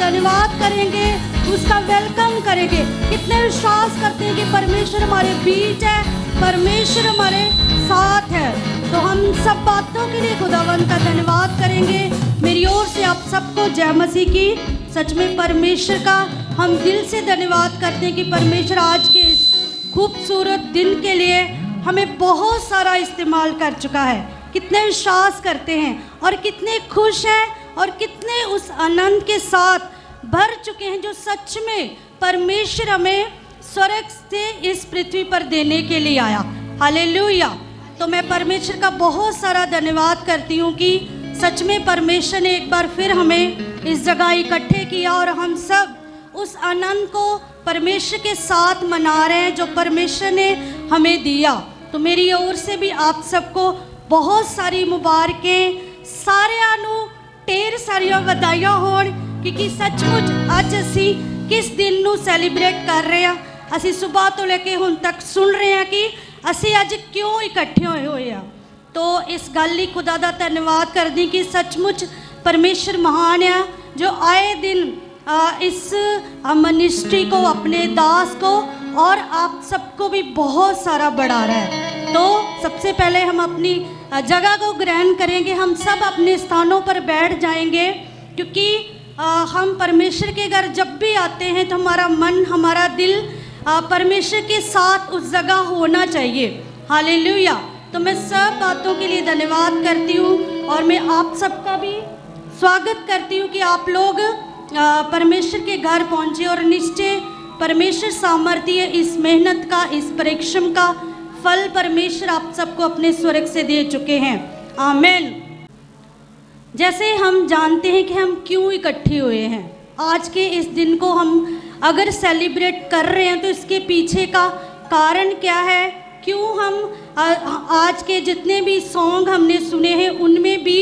धन्यवाद करेंगे, उसका वेलकम करेंगे। कितने विश्वास करते हैं कि परमेश्वर हमारे बीच है, परमेश्वर हमारे साथ है। तो हम सब बातों के लिए खुदावंत का धन्यवाद करेंगे। मेरी ओर से आप सबको जय मसीह की। सच में परमेश्वर का हम दिल से धन्यवाद करते हैं कि परमेश्वर आज के इस खूबसूरत दिन के लिए हमें बहुत सारा इस्तेमाल कर चुका है। कितने विश्वास करते हैं और कितने खुश हैं और कितने उस आनंद के साथ भर चुके हैं जो सच में परमेश्वर हमें स्वर्ग से इस पृथ्वी पर देने के लिए आया। हालेलुया। तो मैं परमेश्वर का बहुत सारा धन्यवाद करती हूँ कि सच में परमेश्वर ने एक बार फिर हमें इस जगह इकट्ठे किया और हम सब उस आनंद को परमेश्वर के साथ मना रहे हैं जो परमेश्वर ने हमें दिया। तो मेरी ओर से भी आप सबको बहुत सारी मुबारकें, सारिਆਂ ਨੂੰ ढेर सारिया ਵਧਾਈਆਂ ਹੋਣ क्योंकि सचमुच ਅੱਜ ਅਸੀਂ किस दिन ਨੂੰ ਸੈਲੀਬ੍ਰੇਟ कर रहे हैं। ਅਸੀਂ सुबह तो लेके ਹੁਣ तक सुन रहे हैं कि ਅਸੀਂ ਅੱਜ क्यों इकट्ठे होए हुए हैं। तो इस गल ਲਈ खुदा ਦਾ ਧੰਨਵਾਦ करदी कि सचमुच परमेश्वर महान है जो आए दिन इस मिनिस्ट्री को, अपने दास को और आप सबको भी बहुत सारा बढ़ा रहा है। तो सबसे पहले हम अपनी जगह को ग्रहण करेंगे, हम सब अपने स्थानों पर बैठ जाएंगे क्योंकि हम परमेश्वर के घर जब भी आते हैं तो हमारा मन, हमारा दिल परमेश्वर के साथ उस जगह होना चाहिए। हालेलुया। तो मैं सब बातों के लिए धन्यवाद करती हूँ और मैं आप सबका भी स्वागत करती हूँ कि आप लोग परमेश्वर के घर पहुँचे और निश्चय परमेश्वर सामर्थ्य इस मेहनत का, इस परिश्रम का फल परमेश्वर आप सबको अपने स्वर्ग से दे चुके हैं। आमीन। जैसे हम जानते हैं कि हम क्यों इकट्ठे हुए हैं, आज के इस दिन को हम अगर सेलिब्रेट कर रहे हैं तो इसके पीछे का कारण क्या है, क्यों हम आज के जितने भी सॉन्ग हमने सुने हैं उनमें भी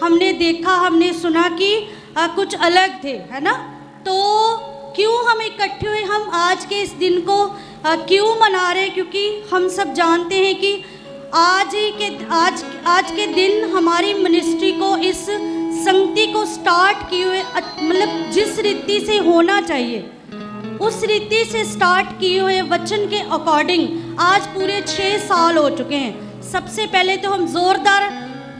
हमने देखा, हमने सुना कि कुछ अलग थे, है ना। तो क्यों हम इकट्ठे हुए, हम आज के इस दिन को क्यों मना रहे हैं, क्योंकि हम सब जानते हैं कि आज के दिन हमारी मिनिस्ट्री को, इस संगति को स्टार्ट किए हुए, मतलब जिस रीति से होना चाहिए उस रीति से स्टार्ट किए हुए वचन के अकॉर्डिंग आज पूरे 6 साल हो चुके हैं। सबसे पहले तो हम जोरदार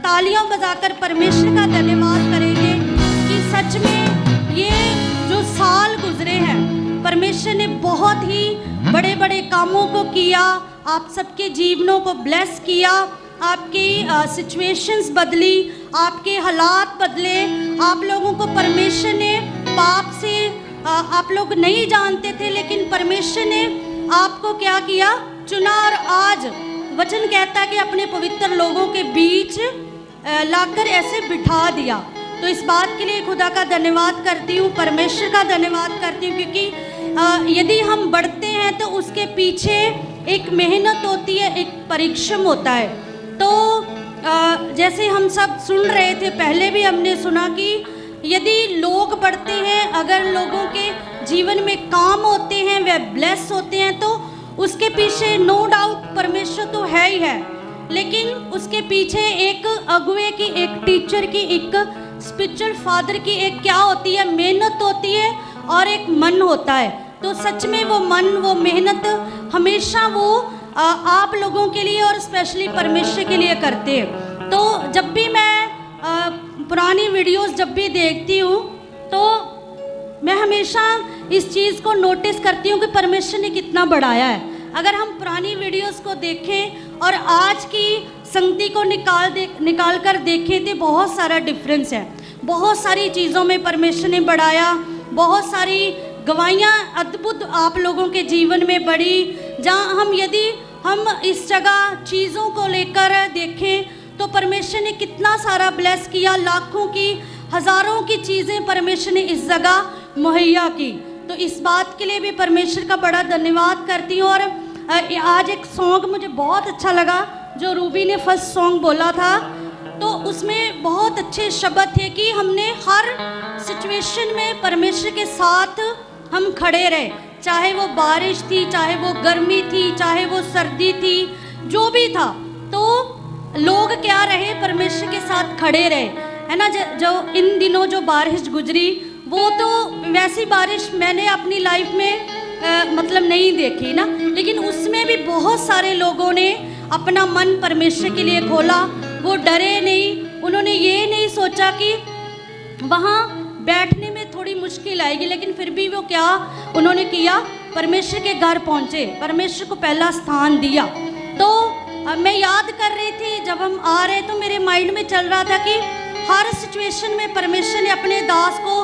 तालियां बजाकर परमेश्वर का धन्यवाद करेंगे कि सच में ये जो साल गुजरे हैं परमेश्वर ने बहुत ही बड़े बड़े कामों को किया, आप सबके जीवनों को ब्लेस किया, आपकी सिचुएशंस बदली, आपके हालात बदले, आप लोगों को परमेश्वर ने पाप से आप लोग नहीं जानते थे लेकिन परमेश्वर ने आपको क्या किया, चुना और आज वचन कहता है कि अपने पवित्र लोगों के बीच लाकर ऐसे बिठा दिया। तो इस बात के लिए खुदा का धन्यवाद करती हूँ, परमेश्वर का धन्यवाद करती हूँ क्योंकि यदि हम बढ़ते हैं तो उसके पीछे एक मेहनत होती है, एक परिश्रम होता है। तो जैसे हम सब सुन रहे थे, पहले भी हमने सुना कि यदि लोग बढ़ते हैं, अगर लोगों के जीवन में काम होते हैं, वे ब्लेस होते हैं, तो उसके पीछे नो डाउट परमेश्वर तो है ही है, लेकिन उसके पीछे एक अगुवे की, एक टीचर की, एक स्पिरिचुअल फादर की एक क्या होती है, मेहनत होती है और एक मन होता है। तो सच में वो मन, वो मेहनत हमेशा वो आप लोगों के लिए और स्पेशली परमेश्वर के लिए करते हैं। तो जब भी मैं पुरानी वीडियोस जब भी देखती हूँ तो मैं हमेशा इस चीज़ को नोटिस करती हूँ कि परमेश्वर ने कितना बढ़ाया है। अगर हम पुरानी वीडियोस को देखें और आज की संगति को निकाल कर देखें तो बहुत सारा डिफरेंस है। बहुत सारी चीज़ों में परमेश्वर ने बढ़ाया, बहुत सारी गवाहियाँ अद्भुत आप लोगों के जीवन में बढ़ी। जहाँ यदि हम इस जगह चीज़ों को लेकर देखें तो परमेश्वर ने कितना सारा ब्लेस किया, लाखों की, हज़ारों की चीज़ें परमेश्वर ने इस जगह मुहैया की। तो इस बात के लिए भी परमेश्वर का बड़ा धन्यवाद करती हूँ। और आज एक सॉन्ग मुझे बहुत अच्छा लगा जो रूबी ने फर्स्ट सॉन्ग बोला था, तो उसमें बहुत अच्छे शब्द थे कि हमने हर सिचुएशन में परमेश्वर के साथ हम खड़े रहे, चाहे वो बारिश थी, चाहे वो गर्मी थी, चाहे वो सर्दी थी, जो भी था। तो लोग क्या रहे, परमेश्वर के साथ खड़े रहे, है ना। जो इन दिनों जो बारिश गुजरी वो तो वैसी बारिश मैंने अपनी लाइफ में मतलब नहीं देखी ना, लेकिन उसमें भी बहुत सारे लोगों ने अपना मन परमेश्वर के लिए खोला। वो डरे नहीं, उन्होंने ये नहीं सोचा कि वहाँ बैठने में थोड़ी मुश्किल आएगी, लेकिन फिर भी वो क्या उन्होंने किया, परमेश्वर के घर पहुँचे, परमेश्वर को पहला स्थान दिया। तो मैं याद कर रही थी जब हम आ रहे तो मेरे माइंड में चल रहा था कि हर सिचुएशन में परमेश्वर ने अपने दास को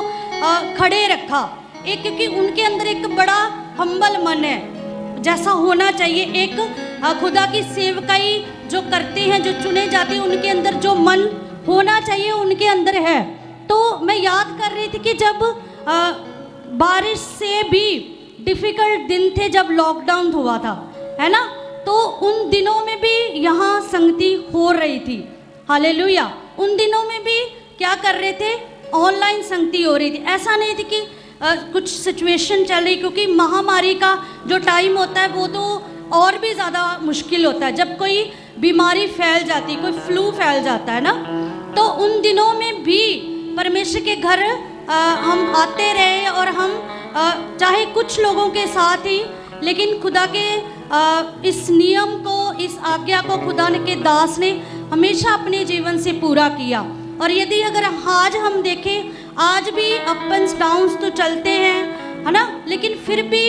खड़े रखा, एक क्योंकि उनके अंदर एक बड़ा हम्बल मन है, जैसा होना चाहिए। एक खुदा की सेवकाई जो करते हैं, जो चुने जाते हैं, उनके अंदर जो मन होना चाहिए उनके अंदर है। तो मैं याद कर रही थी कि जब बारिश से भी डिफ़िकल्ट दिन थे, जब लॉकडाउन हुआ था, है ना, तो उन दिनों में भी यहाँ संगति हो रही थी। हालेलुया। उन दिनों में भी क्या कर रहे थे, ऑनलाइन संगति हो रही थी। ऐसा नहीं थी कि कुछ सिचुएशन चल रही, क्योंकि महामारी का जो टाइम होता है वो तो और भी ज़्यादा मुश्किल होता है, जब कोई बीमारी फैल जाती, कोई फ्लू फैल जाता है ना। तो उन दिनों में भी परमेश्वर के घर हम आते रहे, और हम चाहे कुछ लोगों के साथ ही, लेकिन खुदा के इस नियम को, इस आज्ञा को खुदा के दास ने हमेशा अपने जीवन से पूरा किया। और यदि अगर आज हम देखें, आज भी अप एंड डाउन्स तो चलते हैं, है ना, लेकिन फिर भी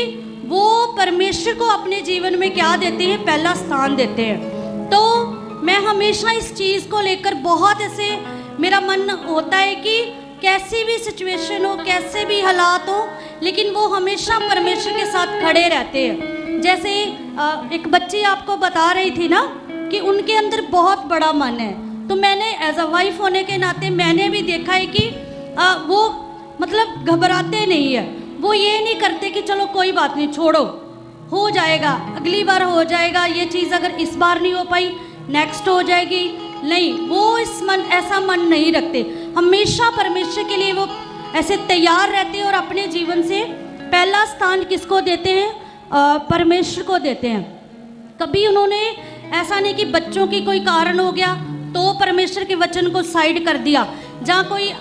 वो परमेश्वर को अपने जीवन में क्या देते हैं, पहला स्थान देते हैं। तो मैं हमेशा इस चीज़ को लेकर बहुत ऐसे मेरा मन होता है कि कैसी भी सिचुएशन हो, कैसे भी हालात हो, लेकिन वो हमेशा परमेश्वर के साथ खड़े रहते हैं। जैसे एक बच्ची आपको बता रही थी ना कि उनके अंदर बहुत बड़ा मन है, तो मैंने एज अ वाइफ होने के नाते मैंने भी देखा है कि वो मतलब घबराते नहीं है, वो ये नहीं करते कि चलो कोई बात नहीं, छोड़ो, हो जाएगा, अगली बार हो जाएगा, ये चीज़ अगर इस बार नहीं हो पाई नेक्स्ट हो जाएगी, नहीं, वो ऐसा मन नहीं रखते। हमेशा परमेश्वर के लिए वो ऐसे तैयार रहते हैं, और अपने जीवन से पहला स्थान किसको देते हैं, परमेश्वर को देते हैं। कभी उन्होंने ऐसा नहीं कि बच्चों की कोई कारण हो गया तो परमेश्वर के वचन को साइड कर दिया, जहाँ कोई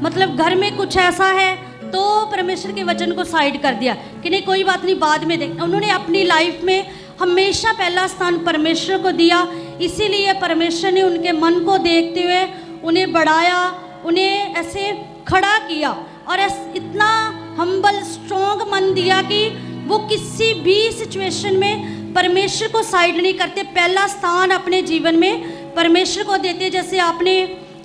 मतलब घर में कुछ ऐसा है तो परमेश्वर के वचन को साइड कर दिया कि नहीं कोई बात नहीं, बाद में देख। उन्होंने अपनी लाइफ में हमेशा पहला स्थान परमेश्वर को दिया। इसीलिए परमेश्वर ने उनके मन को देखते हुए उन्हें बढ़ाया, उन्हें ऐसे खड़ा किया, और इतना हम्बल स्ट्रॉन्ग मन दिया कि वो किसी भी सिचुएशन में परमेश्वर को साइड नहीं करते, पहला स्थान अपने जीवन में परमेश्वर को देते। जैसे आपने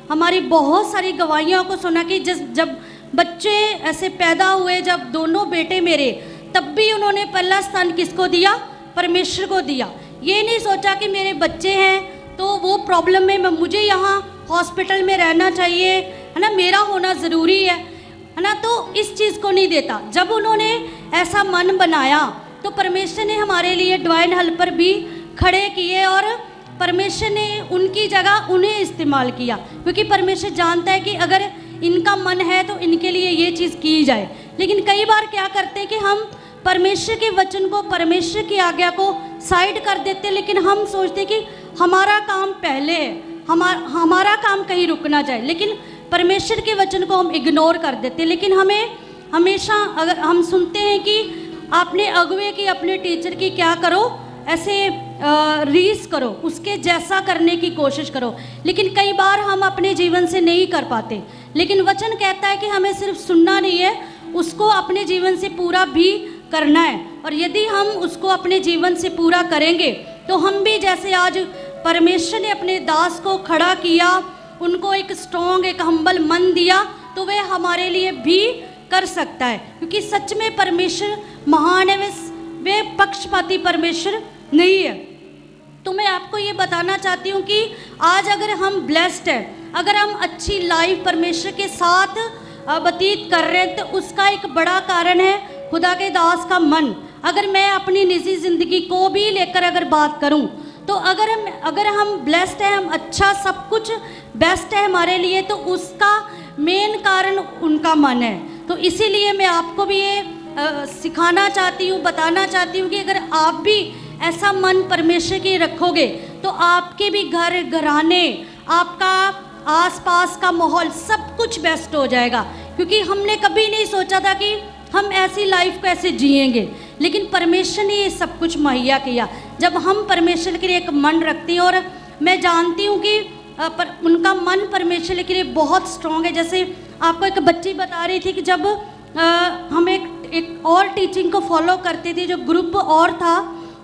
हमारी बहुत सारी गवाहियों को सुना कि जब बच्चे ऐसे पैदा हुए, जब दोनों बेटे मेरे, तब भी उन्होंने पहला स्थान किसको दिया, परमेश्वर को दिया। ये नहीं सोचा कि मेरे बच्चे हैं तो वो प्रॉब्लम में मुझे यहाँ हॉस्पिटल में रहना चाहिए, है ना, मेरा होना ज़रूरी है ना, तो इस चीज़ को नहीं देता। जब उन्होंने ऐसा मन बनाया तो परमेश्वर ने हमारे लिए डिवाइन हेल्पर भी खड़े किए, और परमेश्वर ने उनकी जगह उन्हें इस्तेमाल किया, क्योंकि परमेश्वर जानता है कि अगर इनका मन है तो इनके लिए ये चीज़ की जाए। लेकिन कई बार क्या करते हैं कि हम परमेश्वर के वचन को, परमेश्वर की आज्ञा को साइड कर देते, लेकिन हम सोचते हैं कि हमारा काम पहले है, हमारा काम कहीं रुकना चाहिए, लेकिन परमेश्वर के वचन को हम इग्नोर कर देते। लेकिन हमें हमेशा, अगर हम सुनते हैं कि आपने अगुवे की, अपने टीचर की क्या करो, ऐसे रीस करो, उसके जैसा करने की कोशिश करो, लेकिन कई बार हम अपने जीवन से नहीं कर पाते। लेकिन वचन कहता है कि हमें सिर्फ सुनना नहीं है, उसको अपने जीवन से पूरा भी करना है। और यदि हम उसको अपने जीवन से पूरा करेंगे तो हम भी, जैसे आज परमेश्वर ने अपने दास को खड़ा किया, उनको एक स्ट्रॉन्ग, एक हम्बल मन दिया, तो वह हमारे लिए भी कर सकता है, क्योंकि सच में परमेश्वर महान है, वे पक्षपाती परमेश्वर नहीं है। तो मैं आपको ये बताना चाहती हूँ कि आज अगर हम ब्लेस्ड हैं, अगर हम अच्छी लाइफ परमेश्वर के साथ व्यतीत कर रहे हैं, तो उसका एक बड़ा कारण है खुदा के दास का मन। अगर मैं अपनी निजी ज़िंदगी को भी लेकर अगर बात करूं, तो अगर हम ब्लेस्ड हैं, हम अच्छा सब कुछ बेस्ट है हमारे लिए, तो उसका मेन कारण उनका मन है। तो इसीलिए मैं आपको भी ये सिखाना चाहती हूँ, बताना चाहती हूँ कि अगर आप भी ऐसा मन परमेश्वर के रखोगे तो आपके भी घर, घराने, आपका आसपास का माहौल सब कुछ बेस्ट हो जाएगा। क्योंकि हमने कभी नहीं सोचा था कि हम ऐसी लाइफ को ऐसे जिएंगे, लेकिन परमेश्वर ने ये सब कुछ मुहैया किया। जब हम परमेश्वर के लिए एक मन रखते हैं, और मैं जानती हूँ कि उनका मन परमेश्वर के लिए बहुत स्ट्रांग है। जैसे आपको एक बच्ची बता रही थी कि जब हम एक और टीचिंग को फॉलो करते थे, जो ग्रुप और था,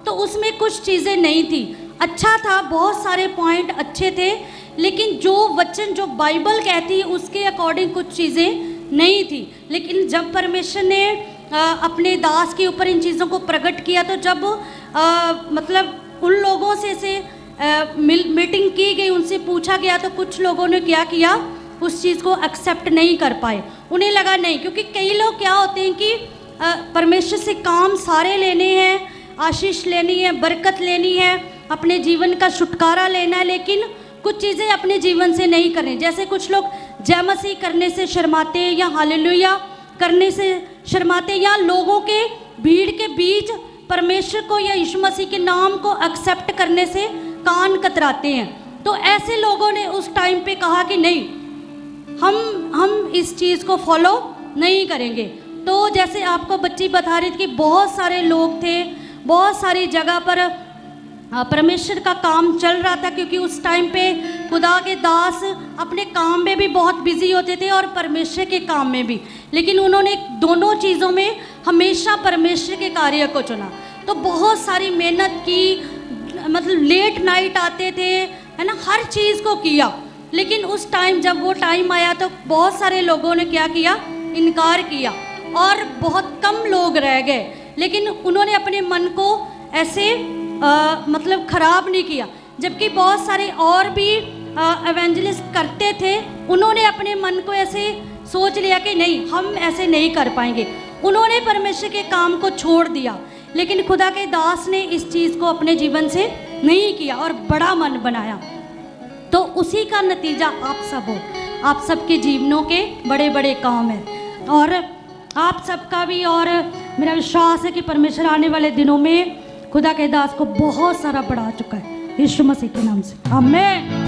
तो उसमें कुछ चीज़ें नहीं थी। अच्छा था, बहुत सारे पॉइंट अच्छे थे, लेकिन जो वचन जो बाइबल कहती है उसके अकॉर्डिंग कुछ चीज़ें नहीं थी। लेकिन जब परमेश्वर ने अपने दास के ऊपर इन चीज़ों को प्रकट किया, तो जब मतलब उन लोगों से मीटिंग की गई, उनसे पूछा गया, तो कुछ लोगों ने क्या किया, उस चीज़ को एक्सेप्ट नहीं कर पाए। उन्हें लगा नहीं, क्योंकि कई लोग क्या होते हैं कि परमेश्वर से काम सारे लेने हैं, आशीष लेनी है, बरकत लेनी है, अपने जीवन का छुटकारा लेना है, लेकिन कुछ चीज़ें अपने जीवन से नहीं करनी। जैसे कुछ लोग जय मसीह करने से शर्माते हैं, या हालेलुया करने से शर्माते, या लोगों के भीड़ के बीच परमेश्वर को या यीशु मसीह के नाम को एक्सेप्ट करने से कान कतराते हैं। तो ऐसे लोगों ने उस टाइम पे कहा कि नहीं, हम इस चीज़ को फॉलो नहीं करेंगे। तो जैसे आपको बच्ची बता रही थी कि बहुत सारे लोग थे, बहुत सारी जगह पर परमेश्वर का काम चल रहा था, क्योंकि उस टाइम पे खुदा के दास अपने काम में भी बहुत बिजी होते थे और परमेश्वर के काम में भी, लेकिन उन्होंने दोनों चीज़ों में हमेशा परमेश्वर के कार्य को चुना। तो बहुत सारी मेहनत की, मतलब लेट नाइट आते थे, है ना, हर चीज़ को किया, लेकिन उस टाइम जब वो टाइम आया तो बहुत सारे लोगों ने क्या किया, इनकार किया, और बहुत कम लोग रह गए। लेकिन उन्होंने अपने मन को ऐसे मतलब ख़राब नहीं किया, जबकि बहुत सारे और भी एवेंजलिस्ट करते थे, उन्होंने अपने मन को ऐसे सोच लिया कि नहीं, हम ऐसे नहीं कर पाएंगे। उन्होंने परमेश्वर के काम को छोड़ दिया, लेकिन खुदा के दास ने इस चीज़ को अपने जीवन से नहीं किया और बड़ा मन बनाया। तो उसी का नतीजा आप सब हो, आप सबके जीवनों के बड़े बड़े काम हैं, और आप सबका भी। और मेरा विश्वास है कि परमेश्वर आने वाले दिनों में खुदा के दास को बहुत सारा बढ़ा चुका है, यीशु मसीह के नाम से, आमीन।